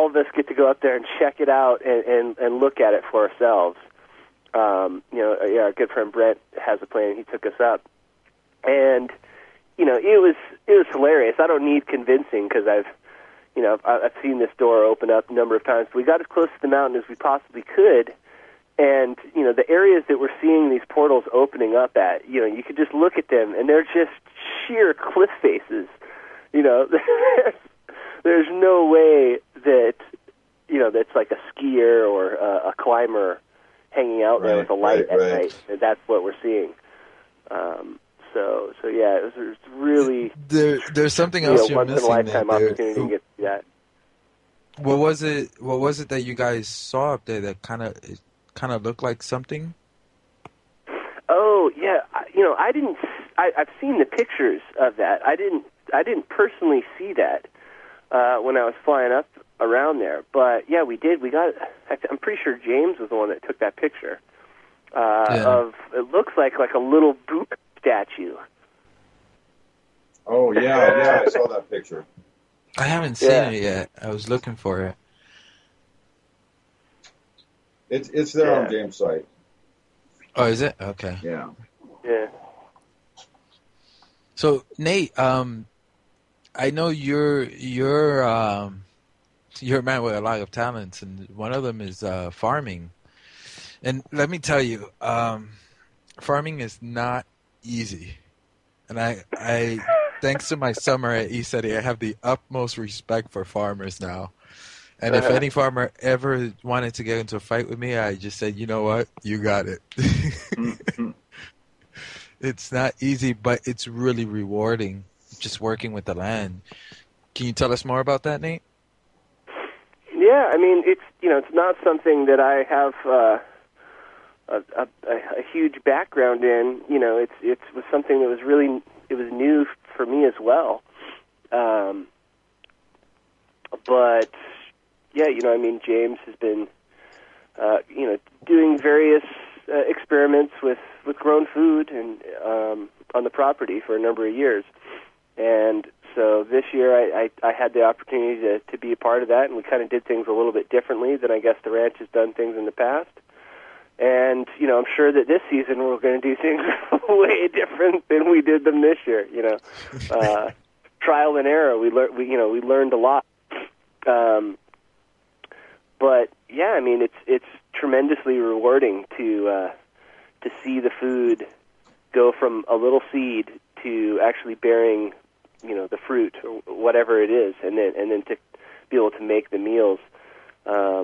all of us get to go up there and check it out and look at it for ourselves. Our good friend Brent has a plane. He took us up, and it was hilarious. I don't need convincing because I've seen this door open up a number of times. We got as close to the mountain as we possibly could, and the areas that we're seeing these portals opening up at, you could just look at them, and they're just sheer cliff faces. There's no way that that's like a skier or a climber hanging out there with a light at night. That's what we're seing. So yeah, it was really there's something else you're missing. Once in a lifetime opportunity to get to see that. What was it that you guys saw up there that kind of looked like something? Oh yeah, I've seen the pictures of that. I didn't personally see that when I was flying up around there. But yeah, we did. I'm pretty sure James was the one that took that picture of. It looks like a little Buddha statue. Oh yeah, I saw that picture. I haven't seen it yet. I was looking for it. It's there on James' site. Oh, is it? Okay. Yeah. Yeah. So Nate, I know you're a man with a lot of talents, and one of them is farming. And let me tell you, farming is not easy. And I thanks to my summer at ECETI, I have the utmost respect for farmers now. And if any farmer ever wanted to get into a fight with me, I just said, you know what, you got it. It's not easy, but it's really rewarding just working with the land. Can you tell us more about that, Nate? Yeah, I mean, it's not something that I have a huge background in. It was something that was new for me as well. But yeah, James has been doing various experiments with grown food and on the property for a number of years. And so this year I had the opportunity to be a part of that, and we kind of did things a little bit differently than I guess the ranch has done things in the past. And, I'm sure that this season we're going to do things way different than we did them this year, Trial and error. We learned a lot. But yeah, it's tremendously rewarding to see the food go from a little seed to actually bearing, the fruit or whatever it is, and then to be able to make the meals. I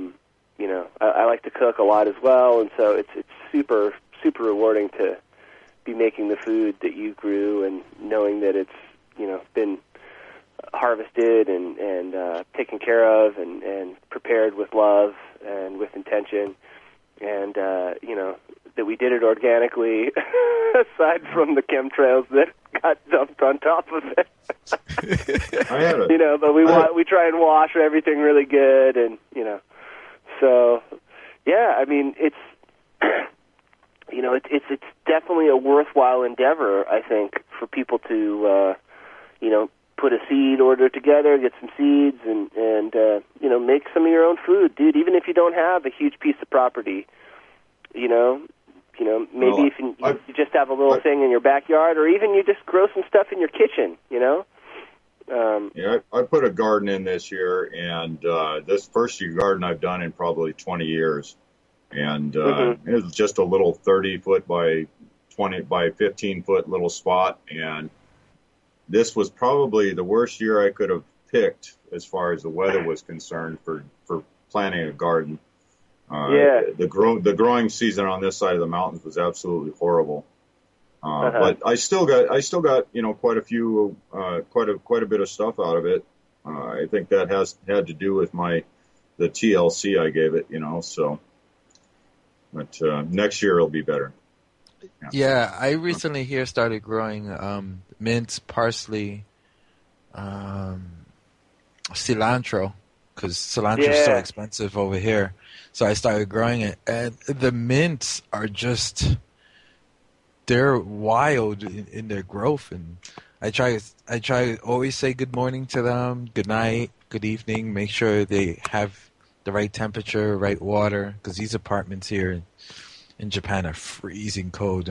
like to cook a lot as well, and so it's super, super rewarding to be making the food that you grew and knowing that it's, been harvested and taken care of and prepared with love and with intention, and, that we did it organically, aside from the chemtrails that got dumped on top of it. But we try and wash everything really good, and, so, yeah, it's it's definitely a worthwhile endeavor, I think, for people to put a seed order together, get some seeds, and make some of your own food, dude. Even if you don't have a huge piece of property, maybe if you just have a little thing in your backyard, or even you just grow some stuff in your kitchen, I put a garden in this year, and this first year garden I've done in probably 20 years. And it was just a little 30-foot by 20 by 15-foot little spot. And this was probably the worst year I could have picked as far as the weather was concerned for planting a garden. The growing season on this side of the mountains was absolutely horrible. But I still got quite a bit of stuff out of it. I think that had to do with the TLC I gave it, so. But next year it'll be better. Yeah, I recently here started growing mint, parsley, cilantro, because cilantro is so expensive over here. So I started growing it, and the mints are they're wild in their growth, and I try to always say good morning to them, good night, good evening. Make sure they have the right temperature, right water, because these apartments here in Japan are freezing cold.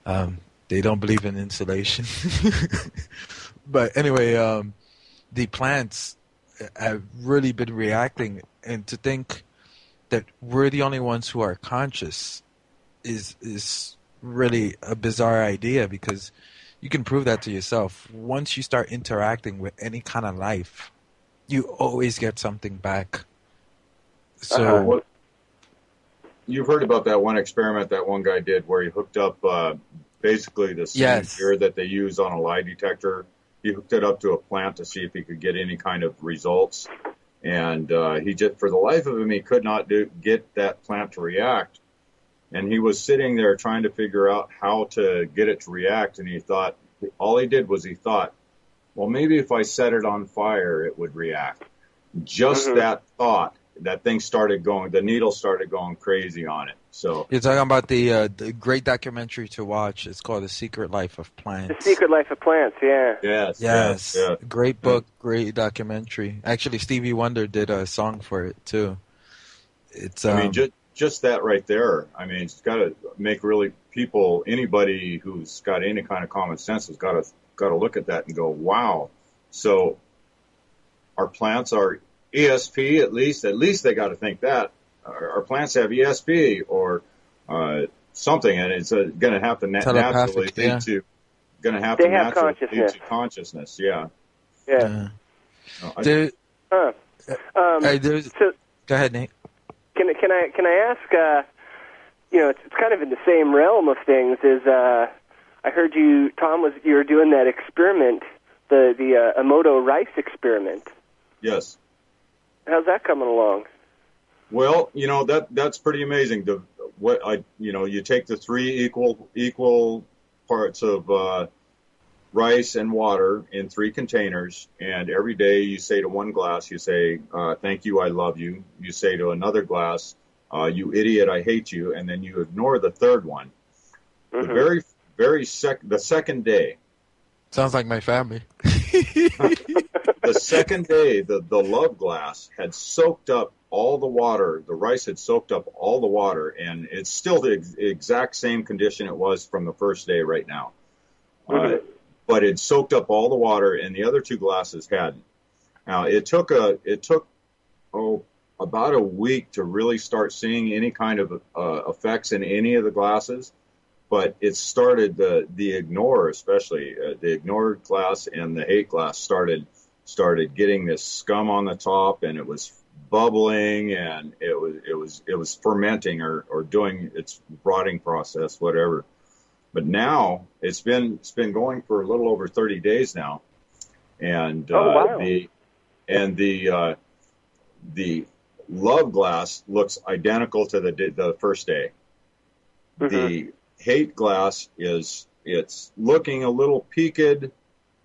They don't believe in insulation. But anyway, the plants have really been reacting, and to think that we're the only ones who are conscious is really a bizarre idea, because you can prove that to yourself. Once you start interacting with any kind of life, you always get something back. So Well, you've heard about that one experiment that one guy did where he hooked up basically the same gear that they use on a lie detector. He hooked it up to a plant to see if he could get any kind of results. And he just, for the life of him, he could not get that plant to react. And he was sitting there trying to figure out how to get it to react. And he thought, all he did was he thought, well, maybe if I set it on fire, it would react. Just that thought, that thing started going, the needle started going crazy on it. So you're talking about the great documentary to watch. It's called The Secret Life of Plants. The Secret Life of Plants, yeah. Yes. Great book, great documentary. Actually, Stevie Wonder did a song for it too. It's I mean, just that right there. I mean, it's got to make really people, anybody who's got any kind of common sense has got to look at that and go, wow. So our plants are ESP, at least they got to think that. Our plants have ESP or something, and it's going to have to naturally lead to consciousness. Yeah. Yeah. Go ahead, Nate. Can I ask? It's kind of in the same realm of things. I heard you were doing that experiment, the Emoto rice experiment. Yes. How's that coming along? Well, that's pretty amazing. You take the three equal parts of rice and water in 3 containers, and every day you say to one glass, you say, "Thank you, I love you." You say to another glass, "You idiot, I hate you," and then you ignore the third one. The the second day. Sounds like my family. The second day, the love glass had soaked up all the water. The rice had soaked up all the water, and it's still the exact same condition it was from the first day right now. But it soaked up all the water, and the other 2 glasses hadn't. Now, it took about a week to really start seeing any kind of effects in any of the glasses. But it started the ignore, especially the ignore glass and the hate glass started getting this scum on the top, and it was bubbling, and it was fermenting or doing its rotting process, whatever. But now it's been going for a little over 30 days now, and the love glass looks identical to the first day. The hate glass it's looking a little peaked,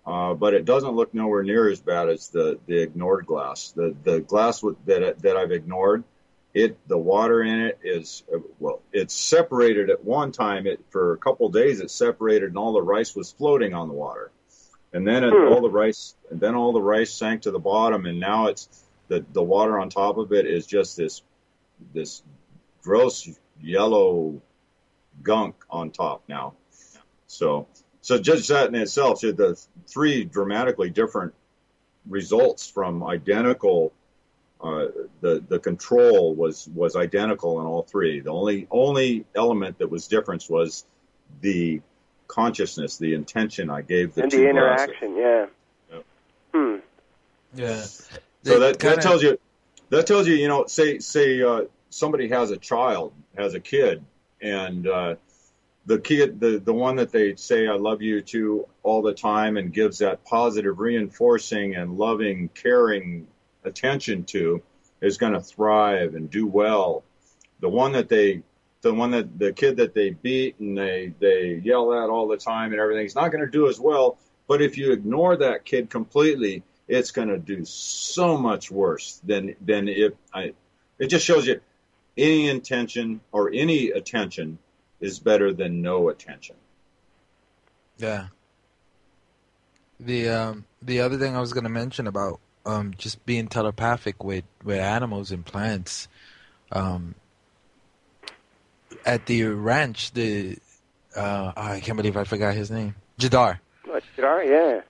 but it doesn't look nowhere near as bad as the ignored glass. The glass that I've ignored, the water in it is it's separated at one time. For a couple of days it separated, and all the rice was floating on the water, and then all the rice sank to the bottom, and now it's the water on top of it is just this gross yellow gunk on top now. So just that in itself, the 3 dramatically different results from identical. The control was identical in all 3. The only element that was different was the consciousness, the intention I gave the 2 glasses. And the interaction, yeah. Yeah. So that tells you, say somebody has a kid, and the kid, the one that they say "I love you" to all the time and gives that positive, reinforcing and loving, caring attention to, is going to thrive and do well. The kid that they beat and they yell at all the time and everything, is not going to do as well. But if you ignore that kid completely, it's going to do so much worse than if it just shows you any intention or any attention is better than no attention. Yeah. The other thing I was going to mention about just being telepathic with animals and plants. At the ranch, I can't believe I forgot his name. Jadar. Oh, Jadar, yeah.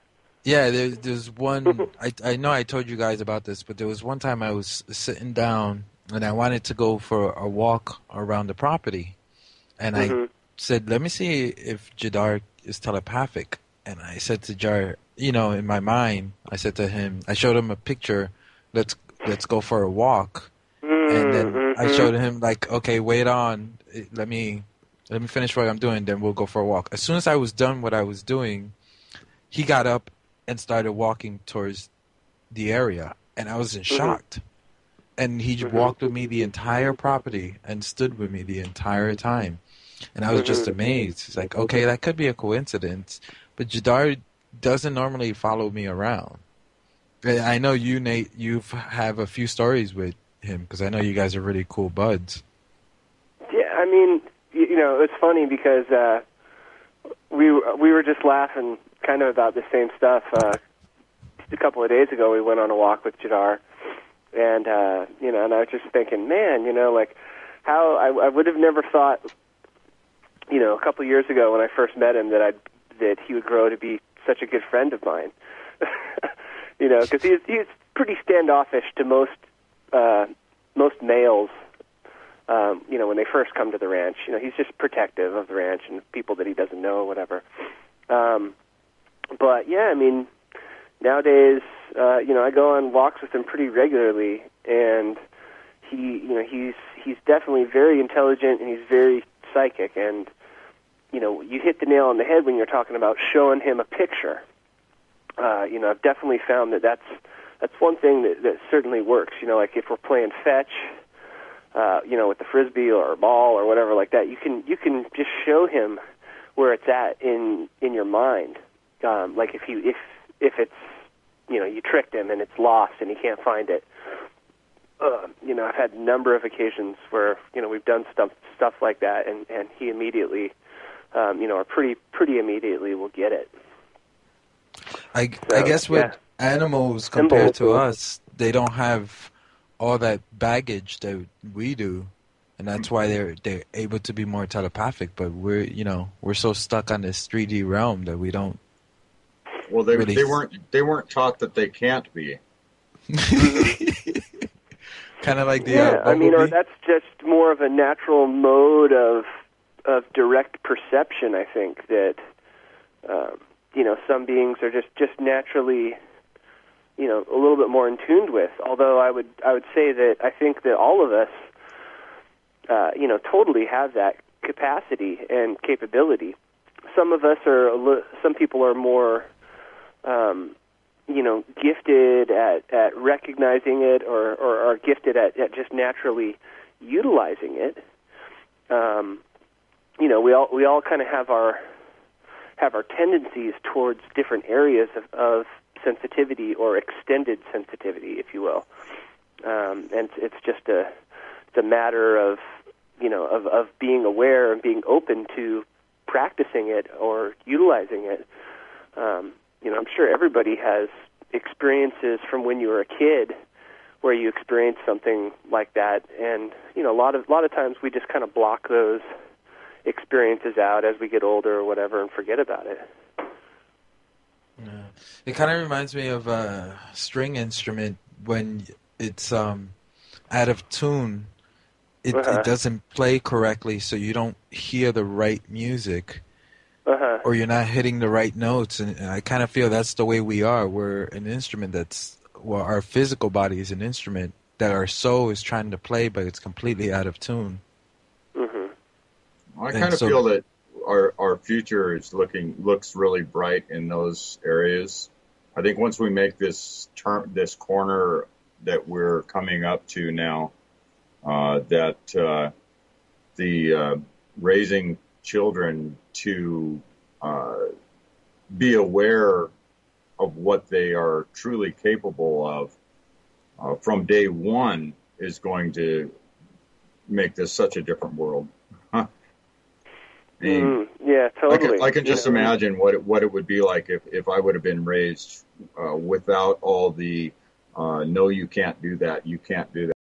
Yeah, there's one. I know I told you guys about this, but there was one time I was sitting down and I wanted to go for a walk around the property, and I said, "Let me see if Jadar is telepathic." And I said to Jadar, in my mind, I said to him, I showed him a picture. Let's go for a walk, and then I showed him like, okay, wait on, let me finish what I'm doing, then we'll go for a walk. As soon as I was done what I was doing, he got up and started walking towards the area, and I was in shock. And he walked with me the entire property and stood with me the entire time. And I was just amazed. It's like, okay, that could be a coincidence, but Jadar doesn't normally follow me around. I know you, Nate, you have a few stories with him, because I know you guys are really cool buds. Yeah, I mean, it's funny because we were just laughing kind of about the same stuff. Just a couple of days ago, we went on a walk with Jadar, and and I was just thinking, man, like how I would have never thought, a couple of years ago when I first met him that he would grow to be such a good friend of mine. Because he's pretty standoffish to most males. When they first come to the ranch, he's just protective of the ranch and people that he doesn't know, or whatever. But yeah, I mean, nowadays, I go on walks with him pretty regularly, and he's definitely very intelligent and he's very psychic. And you hit the nail on the head when you're talking about showing him a picture. I've definitely found that's one thing that certainly works. Like if we're playing fetch, with the frisbee or a ball or whatever like that, you can just show him where it's at in your mind. Like if it's you tricked him and it's lost and he can't find it. I've had a number of occasions where we've done stuff like that, and he immediately, or pretty immediately will get it. I guess with animals compared to us, they don't have all that baggage that we do, and that's why they're able to be more telepathic. But we're so stuck on this 3D realm that we don't. Well, they weren't taught that they can't be. Kind of like the or that's just more of a natural mode of direct perception. I think that some beings are just naturally a little bit more in tune with. Although I would say that I think that all of us totally have that capacity and capability. Some of us some people are more gifted at recognizing it, or are gifted at just naturally utilizing it. We all kind of have our tendencies towards different areas of sensitivity, or extended sensitivity, if you will. And it's just a matter of being aware and being open to practicing it or utilizing it. I'm sure everybody has experiences from when you were a kid where you experienced something like that, and a lot of times we just kind of block those experiences out as we get older or whatever and forget about it. Yeah. It kind of reminds me of a string instrument when it's out of tune. It doesn't play correctly, so you don't hear the right music. Or you're not hitting the right notes, and I kind of feel that's the way we are. We're an instrument our physical body is an instrument that our soul is trying to play, but it's completely out of tune. I kind of feel that our future looks really bright in those areas. I think once we make this corner that we're coming up to now, that the raising children to be aware of what they are truly capable of from day one is going to make this such a different world. Yeah, totally. I can just imagine what it would be like if I would have been raised without all the no, you can't do that. You can't do that.